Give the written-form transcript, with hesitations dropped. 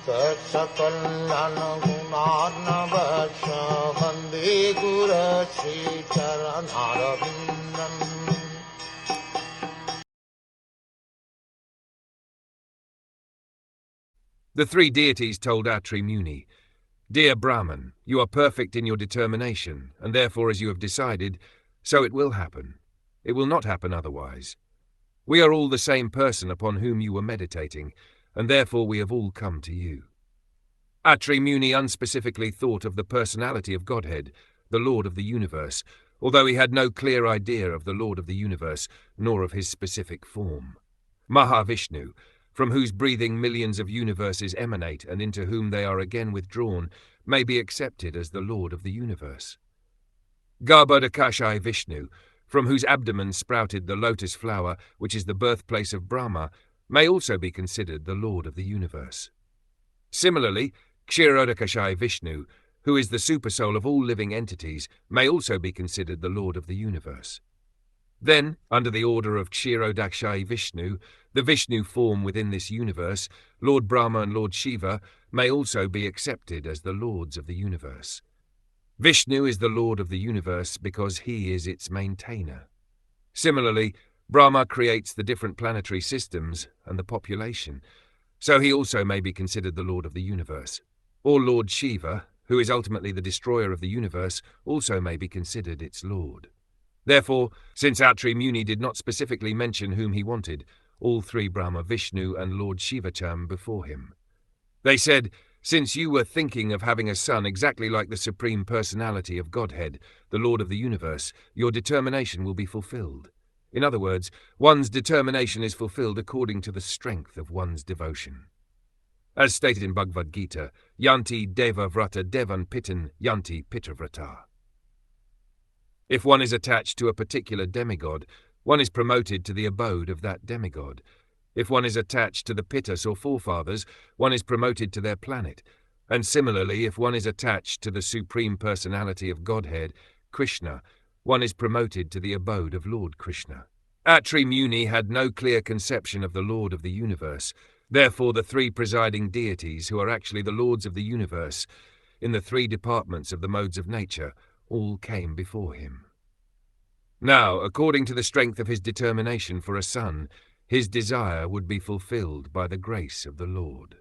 Saksakallan gunarnavasya Vande Guru Sri Charanarvindam. The three deities told Atri Muni, "Dear Brahman, you are perfect in your determination, and therefore as you have decided, so it will happen. It will not happen otherwise. We are all the same person upon whom you were meditating, and therefore we have all come to you." Atri Muni unspecifically thought of the personality of Godhead, the Lord of the universe, although he had no clear idea of the Lord of the universe, nor of his specific form. Mahavishnu, from whose breathing millions of universes emanate and into whom they are again withdrawn, may be accepted as the Lord of the universe. Garbhodakashai Vishnu, from whose abdomen sprouted the lotus flower, which is the birthplace of Brahma, may also be considered the Lord of the universe. Similarly, Kshirodakashai Vishnu, who is the supersoul of all living entities, may also be considered the Lord of the universe. Then, under the order of Kshirodakashai Vishnu, the Vishnu form within this universe, Lord Brahma and Lord Shiva may also be accepted as the lords of the universe. Vishnu is the Lord of the universe because he is its maintainer. Similarly, Brahma creates the different planetary systems and the population, so he also may be considered the Lord of the universe. Or Lord Shiva, who is ultimately the destroyer of the universe, also may be considered its Lord. Therefore, since Atri Muni did not specifically mention whom he wanted, all three Brahma, Vishnu and Lord Shiva came before him. They said, "Since you were thinking of having a son exactly like the Supreme Personality of Godhead, the Lord of the universe, your determination will be fulfilled." In other words, one's determination is fulfilled according to the strength of one's devotion. As stated in Bhagavad Gita, Yanti Deva Vrata Devan Pitan Yanti Pitavrata. If one is attached to a particular demigod, one is promoted to the abode of that demigod. If one is attached to the Pittas or forefathers, one is promoted to their planet. And similarly, if one is attached to the Supreme Personality of Godhead, Krishna, one is promoted to the abode of Lord Krishna. Atri Muni had no clear conception of the Lord of the universe. Therefore, the three presiding deities, who are actually the lords of the universe, in the three departments of the modes of nature, all came before him. Now, according to the strength of his determination for a son, his desire would be fulfilled by the grace of the Lord.